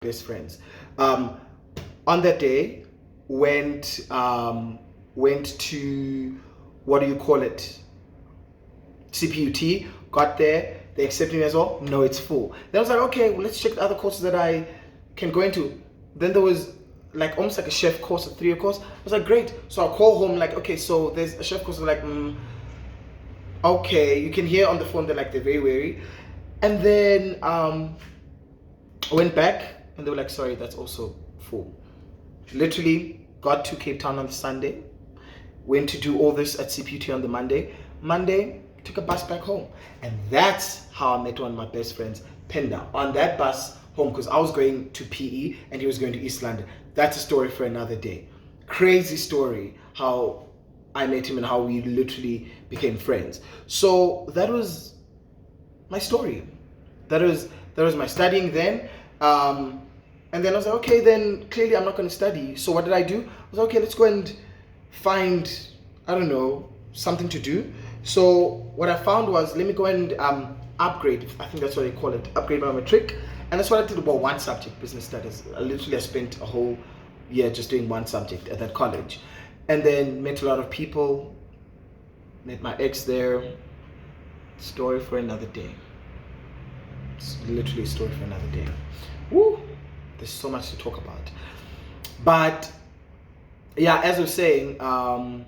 best friends. On that day, went to, what do you call it? CPUT. Got there, they accepted me as well. No, it's full. Then I was like, okay, well, let's check the other courses that I can go into. Then there was like almost like a chef course, a 3-year course. I was like, great. So I call home like, okay, so there's a chef course. I'm like, okay. You can hear on the phone they're very wary. And then I went back and they were like, sorry, that's also full. Literally got to Cape Town on the Sunday, went to do all this at CPUT on the Monday, took a bus back home. And that's how I met one of my best friends, Penda, on that bus home, because I was going to PE and he was going to East London. That's a story for another day. Crazy story how I met him and how we literally became friends. So that was my story. That was my studying then. And then I was like, okay, then clearly I'm not going to study. So what did I do? I was like, okay, let's go and find, I don't know, something to do. So what I found was, let me go and upgrade, I think that's what they call it, upgrade my matric. And that's what I did about one subject, business studies. I spent a whole year just doing one subject at that college. And then met a lot of people, met my ex there. Story for another day. It's literally a story for another day. Woo! There's so much to talk about. But yeah, as I was saying, upgraded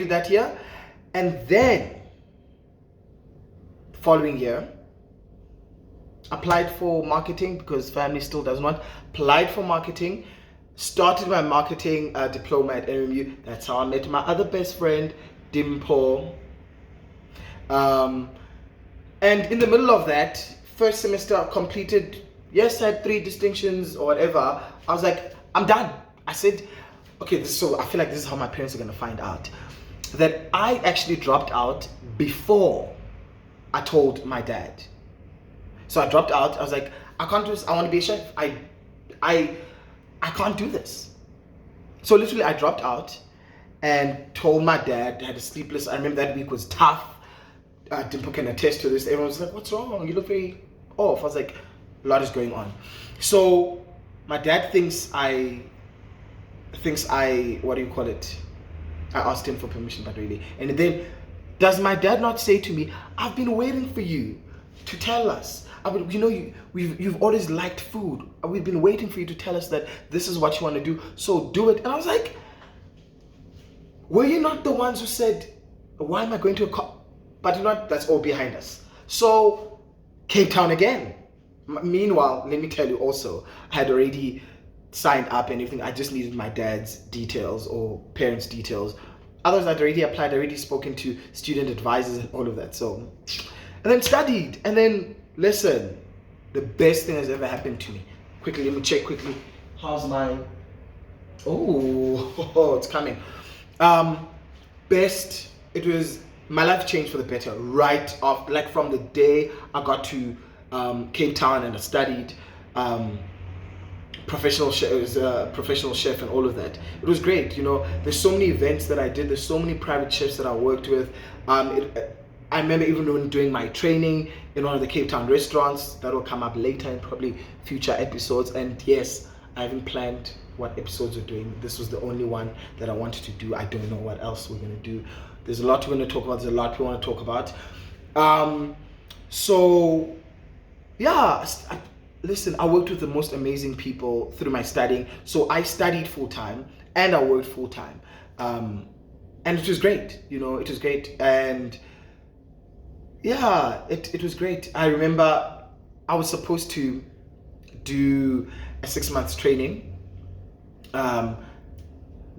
that year. And then following year, applied for marketing because family still doesn't want. Applied for marketing, started my marketing diploma at NMU. That's how I met my other best friend, Dimple. And in the middle of that, first semester completed, yes, I had 3 distinctions or whatever. I was like, I'm done. I said, okay, so I feel like this is how my parents are going to find out. That I actually dropped out before I told my dad. So I dropped out. I was like, I can't do this. I want to be a chef. I can't do this. So literally I dropped out and told my dad. I had a sleepless, I remember that week was tough. Dimple can attest to this. Everyone was like, what's wrong? You look very off. I was like, a lot is going on. So my dad thinks I, what do you call it? I asked him for permission, but really. And then, does my dad not say to me, I've been waiting for you to tell us. You've always liked food. We've been waiting for you to tell us that this is what you want to do. So do it. And I was like, were you not the ones who said, why am I going to a But you know what? That's all behind us. So Cape Town again. Meanwhile, let me tell you also, I had already signed up and everything. I just needed my dad's details or parents' details. Others I'd already applied, already spoken to student advisors and all of that. So, and then studied. And then, listen, the best thing that's ever happened to me. Quickly, let me check quickly. How's my, it's coming. It was, my life changed for the better right off, like from the day I got to Cape Town and I studied professional chef and all of that. It was great. There's so many events that I did. There's so many private chefs that I worked with. I remember even when doing my training in one of the Cape Town restaurants. That will come up later in probably future episodes. And yes, I haven't planned what episodes we're doing. This was the only one that I wanted to do. I don't know what else we're going to do. There's a lot we're going to talk about. There's a lot we want to talk about. So yeah, listen, I worked with the most amazing people through my studying. So I studied full-time and I worked full-time. And it was great, it was great. And yeah, it was great. I remember I was supposed to do a 6 months training.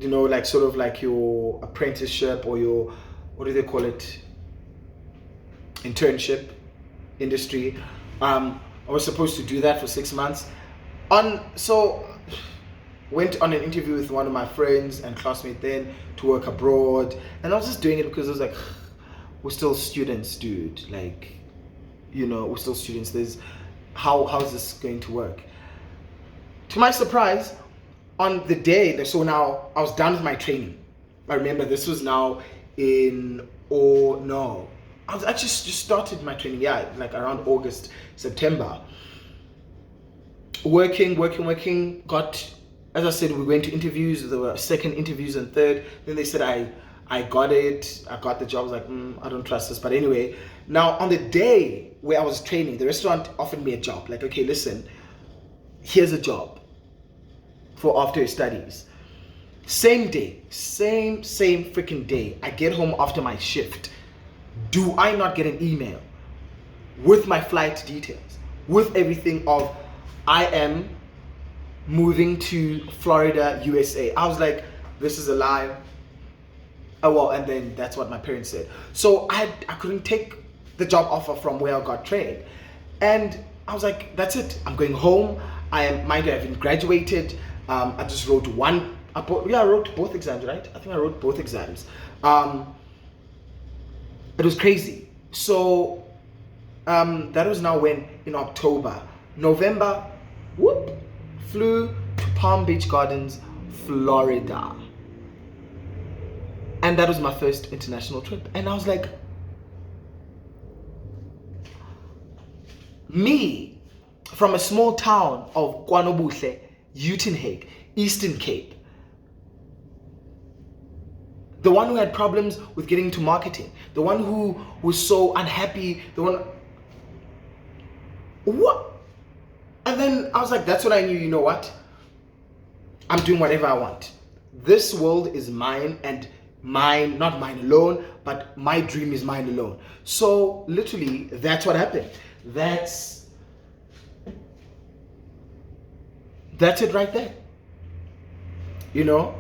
Like sort of like your apprenticeship or your, what do they call it? Internship industry. I was supposed to do that for 6 months. So went on an interview with one of my friends and classmates then to work abroad. And I was just doing it because I was like, we're still students, dude. Like, we're still students. How is this going to work? To my surprise, on the day, so now I was done with my training. I remember this was now I was actually just started my training, like around August, September. working. Got, as I said, we went to interviews. There were second interviews and third. Then they said I got it. I got the job. I was like, I don't trust this. But anyway, now on the day where I was training, the restaurant offered me a job. Like, okay, listen, here's a job for after your studies. Same day, same freaking day. I get home after my shift. Do I not get an email with my flight details, with everything of I am moving to Florida, USA? I was like, this is a lie. Oh well, and then that's what my parents said. So I couldn't take the job offer from where I got trained. And I was like, that's it. I'm going home. I haven't graduated. I just wrote I wrote both exams, right? I think I wrote both exams. It was crazy. So that was now when in October. November, flew to Palm Beach Gardens, Florida. And that was my first international trip. And I was like, me, from a small town of KwaNobuhle, Uitenhage, Eastern Cape, the one who had problems with getting into marketing, the one who was so unhappy, what? And then I was like, that's when I knew, you know what? I'm doing whatever I want. This world is mine, and mine, not mine alone, but my dream is mine alone. So literally, that's what happened. That's it right there. You know,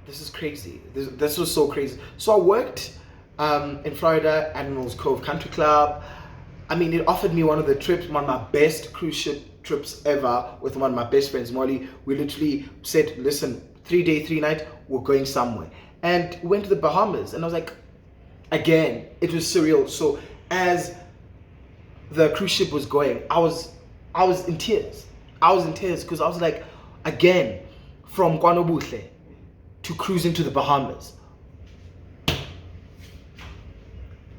this is crazy. This was so crazy. So I worked in Florida, Admirals Cove Country Club. I mean, it offered me one of my best cruise ship trips ever with one of my best friends, Molly. We literally said, listen, 3 day, 3 night, we're going somewhere. And we went to the Bahamas, and I was like, again, it was surreal. So as the cruise ship was going, I was in tears. I was in tears because I was like, again, from KwaNobuhle to cruising to the Bahamas.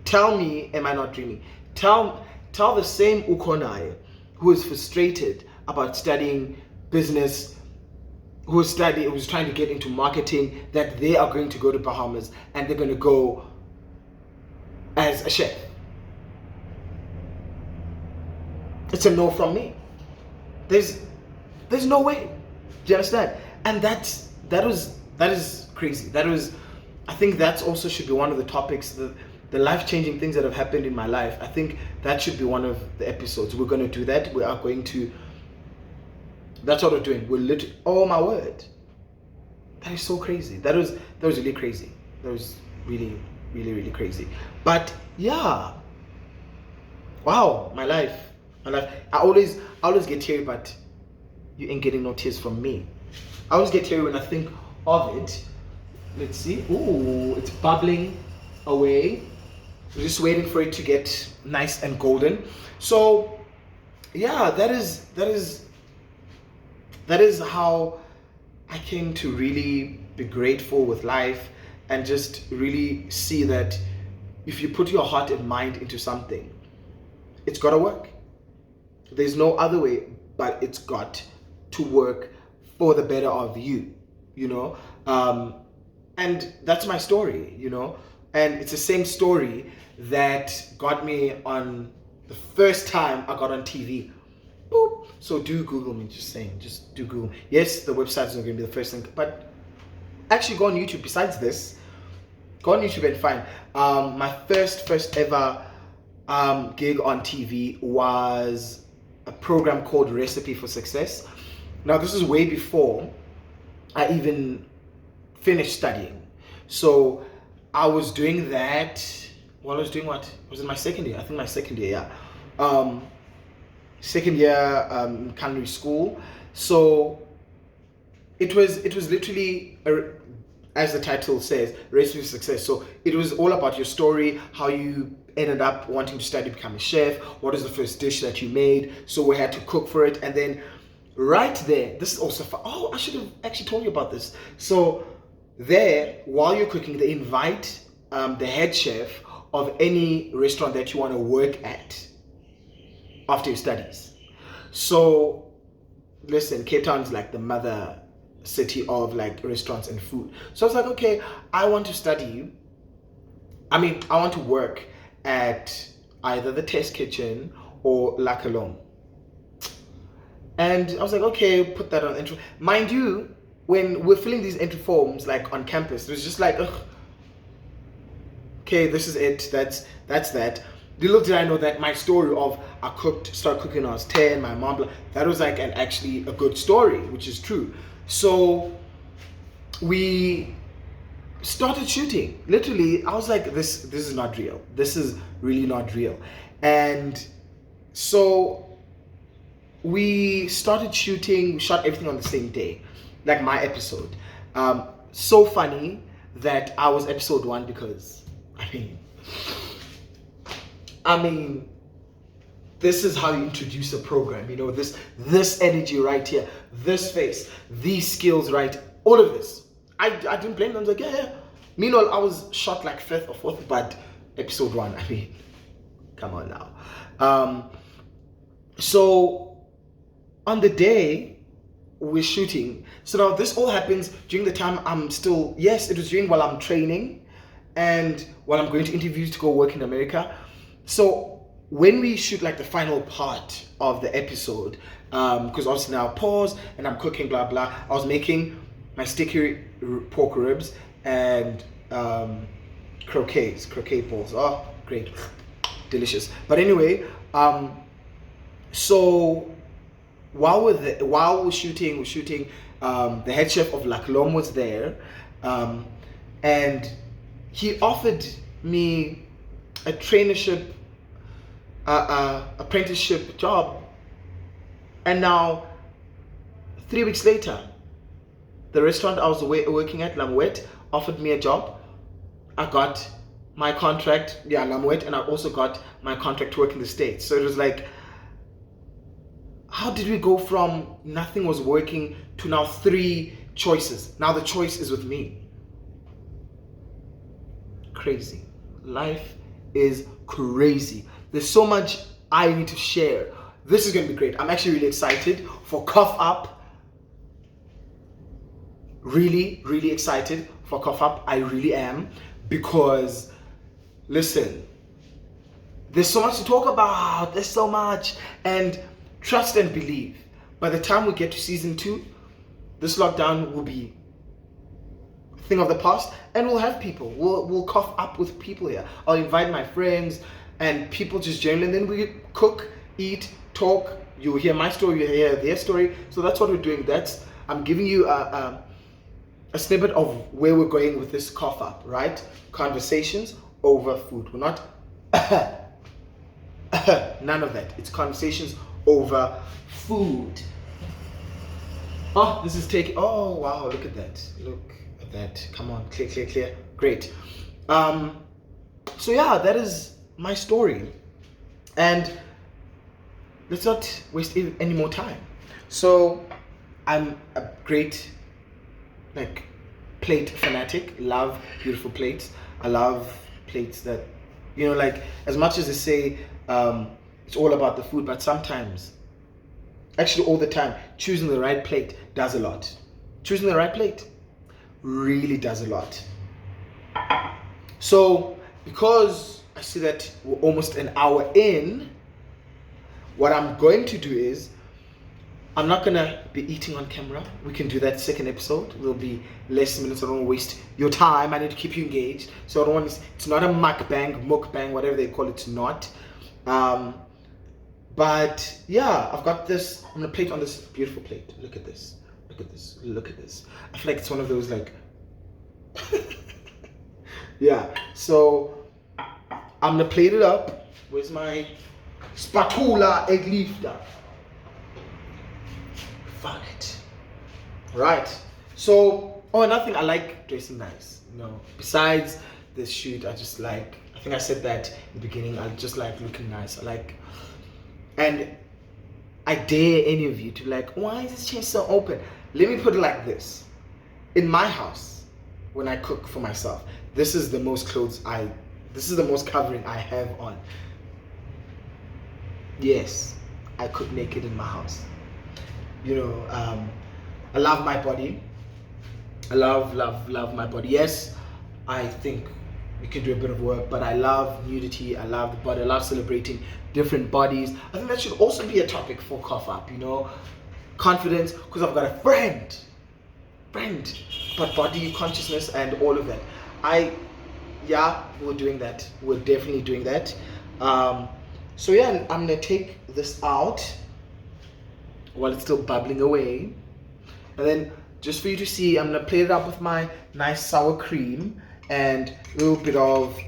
Tell me, am I not dreaming? Tell the same Ukonai who is frustrated about studying business, who was trying to get into marketing, that they are going to go to Bahamas and they're going to go as a chef. It's a no from me. There's no way. Do you understand? And that is crazy. I think that also should be one of the topics, the life-changing things that have happened in my life. I think that should be one of the episodes. We're going to do that. We are going to. That's what we're doing. We're literally. Oh my word! That is so crazy. That was really crazy. That was really, really, really crazy. But yeah. Wow, my life. I always get teary, but you ain't getting no tears from me. I always get teary when I think of it. Let's see. Ooh, it's bubbling away. We're just waiting for it to get nice and golden. So yeah, that is how I came to really be grateful with life, and just really see that if you put your heart and mind into something, it's got to work. There's no other way, but it's got to work for the better of you, you know? And that's my story, you know? And it's the same story that got me on the first time I got on TV. Boop. So do Google me, just do Google. Yes, the website is not going to be the first thing, but actually go on YouTube. Besides this, go on YouTube and find. My first ever gig on TV was a program called Recipe for Success. Now this is way before I even finished studying. So I was doing that. Well, I was doing what? Was it my second year? I think my second year, yeah. Second year in culinary school. So it was literally, as the title says, Recipe for Success. So it was all about your story, how you ended up wanting to study, become a chef. What is the first dish that you made? So we had to cook for it. And then right there, this is also fun. Oh, I should have actually told you about this. So there, while you're cooking, they invite the head chef of any restaurant that you want to work at after your studies. So listen, Cape Town is like the mother city of like restaurants and food. So I was like, okay, I want to study. I mean, I want to work at either the Test Kitchen or La Colombe. And I was like, okay, put that on entry. Mind you, when we're filling these entry forms like on campus, it was just like, ugh, okay, this is it. That's that. Little did I know that my story of I started cooking when I was 10, my mom, that was like actually a good story, which is true. So we started shooting. Literally, I was like, this is not real. This is really not real. And so we started shooting, we shot everything on the same day, like my episode. So funny that I was episode 1 because, I mean, this is how you introduce a program, you know, this energy right here, this face, these skills, right? All of this. I didn't blame them. I was like, yeah. Meanwhile, I was shot like 5th or 4th, but episode 1, I mean, come on now. So on the day we're shooting, so now this all happens during the time I'm still, yes, it was during while I'm training and while I'm going to interviews to go work in America. So when we shoot like the final part of the episode, because obviously now pause and I'm cooking, blah, blah, I was making my sticky pork ribs and croquet balls. Oh, great, delicious. But anyway, so while we're shooting, the head chef of La Colombe was there, and he offered me a traineeship, apprenticeship job. And now 3 weeks later, the restaurant I was working at, Lamouette, offered me a job. I got my contract, Lamouette, and I also got my contract to work in the States. So it was like, how did we go from nothing was working to now 3 choices? Now the choice is with me. Crazy. Life is crazy. There's so much I need to share. This is going to be great. I'm actually really excited for Cough Up. Really, really excited for Cough Up. I really am. Because, listen, there's so much to talk about. There's so much. And trust and believe, by the time we get to season 2, this lockdown will be a thing of the past, and we'll have people. We'll cough up with people here. I'll invite my friends and people just generally, and then we cook, eat, talk. You'll hear my story, you'll hear their story. So that's what we're doing. I'm giving you a snippet of where we're going with this cough up, right? Conversations over food. We're not none of that. It's conversations over food. Oh, this is taking, oh wow, look at that. Look at that. Come on, clear. Great. So yeah, that is my story. And let's not waste any more time. So I'm a great plate fanatic. Love beautiful plates. I love plates that, like, as much as they say it's all about the food, but sometimes, actually all the time, choosing the right plate does a lot. Choosing the right plate really does a lot. So because I see that we're almost an hour in, what I'm going to do is, I'm not gonna be eating on camera. We can do that second episode. There'll be less minutes. I don't want to waste your time. I need to keep you engaged. So I don't want it's not a mukbang, whatever they call it. It's not. But yeah, I've got this. I'm gonna plate on this beautiful plate. Look at this. Look at this. Look at this. I feel like it's one of those like. Yeah. So I'm gonna plate it up. Where's my spatula egg lifter? Found it. Right. So, another thing, I like dressing nice. Besides this shoot, I think I said that in the beginning, I just like looking nice. And I dare any of you to be like, why is this chair so open? Let me put it like this. In my house, when I cook for myself, this is the most this is the most covering I have on. Yes, I cook naked in my house. I love my body. I love my body. Yes, I think we can do a bit of work, but I love nudity. I love the body. I love celebrating different bodies. I think that should also be a topic for Cough Up. Confidence, because I've got a friend, but body consciousness and all of that. We're doing that. We're definitely doing that. So yeah, I'm gonna take this out while it's still bubbling away, and then just for you to see, I'm gonna plate it up with my nice sour cream and a little bit of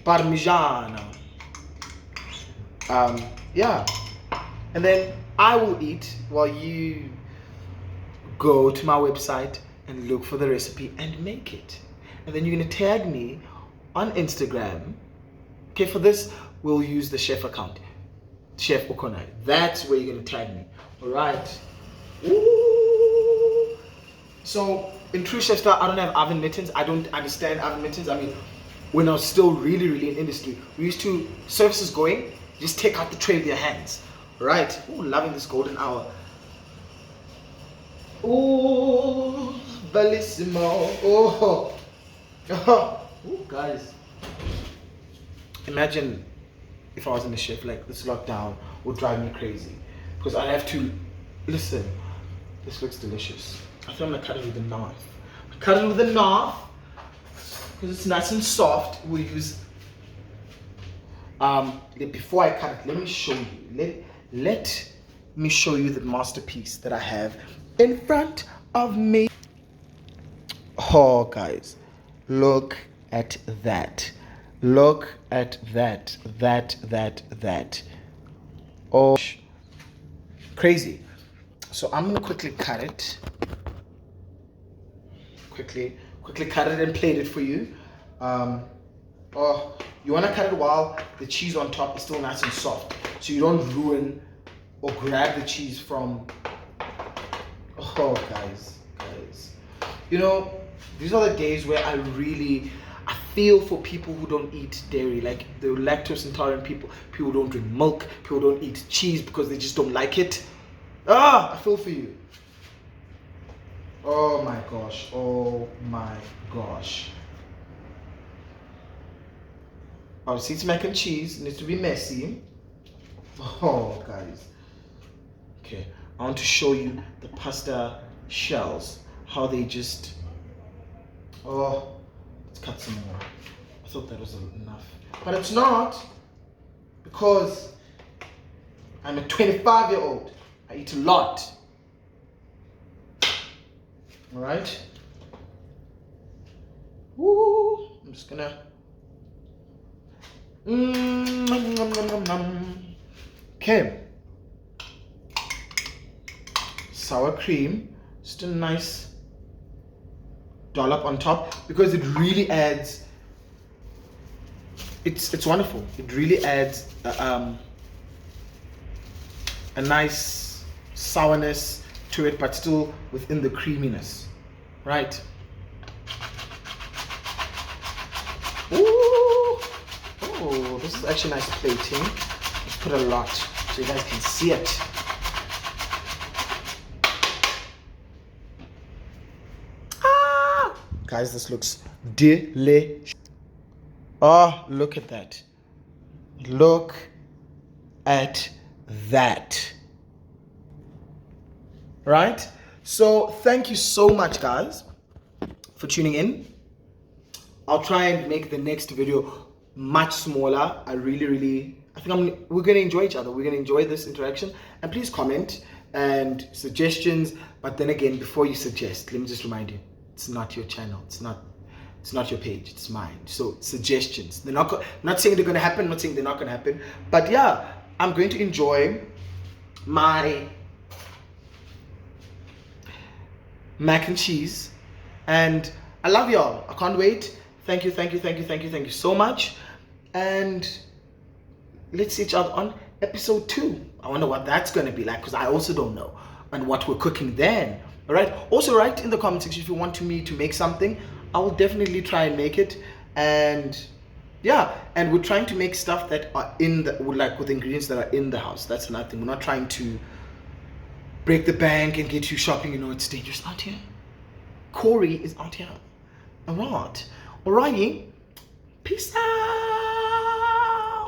Parmigiano. And then I will eat while you go to my website and look for the recipe and make it. And then you're gonna tag me on Instagram. Okay, for this we'll use the chef account, Chef Okonai. That's where you're gonna tag me. All right. Ooh. So in true chef style, I don't have oven mittens. I don't understand oven mittens. I mean, when I was still really in industry, we used to, services going, just take out the tray with your hands. Right. Ooh, loving this golden hour. Ooh, bellissimo. Oh. Ooh, guys. Imagine if I was in a chef, like this lockdown would drive me crazy. Because I have to, listen, this looks delicious. I think I'm gonna cut it with a knife. Cut it with a knife, because it's nice and soft. We'll use, before I cut it, let me show you. Let me show you the masterpiece that I have in front of me. Oh, guys, look at that. Look at that. That. Oh, crazy. So I'm gonna quickly cut it. Quickly cut it and plate it for you. You wanna cut it while the cheese on top is still nice and soft, so you don't ruin or grab the cheese from. Oh, guys. These are the days where I feel for people who don't eat dairy, like the lactose intolerant people who don't drink milk, people who don't eat cheese because they just don't like it. I feel for you. Oh my gosh. Obviously it's mac and cheese, it needs to be messy. Oh, guys. Okay, I want to show you the pasta shells, how they just, let's cut some more. I thought that was enough, but it's not, because I'm a 25-year-old. I eat a lot. All right. Woo! I'm just gonna. Okay. Sour cream, just a nice dollop on top, because it really adds. It's wonderful. It really adds a nice sourness to it, but still within the creaminess, right? Ooh, this is actually nice plating. Let's put a lot so you guys can see it. Guys, this looks delicious. Oh, look at that. Look at that. Right? So thank you so much, guys, for tuning in. I'll try and make the next video much smaller. I think we're gonna enjoy each other. We're gonna enjoy this interaction. And please comment and suggestions. But then again, before you suggest, let me just remind you, it's not your channel. It's not your page. It's mine. So suggestions. They're not saying they're gonna happen. Not saying they're not gonna happen. But yeah, I'm going to enjoy my mac and cheese, and I love y'all. I can't wait. Thank you so much, and let's see each other on episode 2. I wonder what that's going to be like, because I also don't know, and what we're cooking then. All right, also write in the comment section if you want me to make something. I will definitely try and make it. And yeah, and we're trying to make stuff that are with ingredients that are in the house. That's another thing. We're not trying to break the bank and get you shopping. You know, it's dangerous out here. Corey is out here. Alright. Alrighty. Peace out.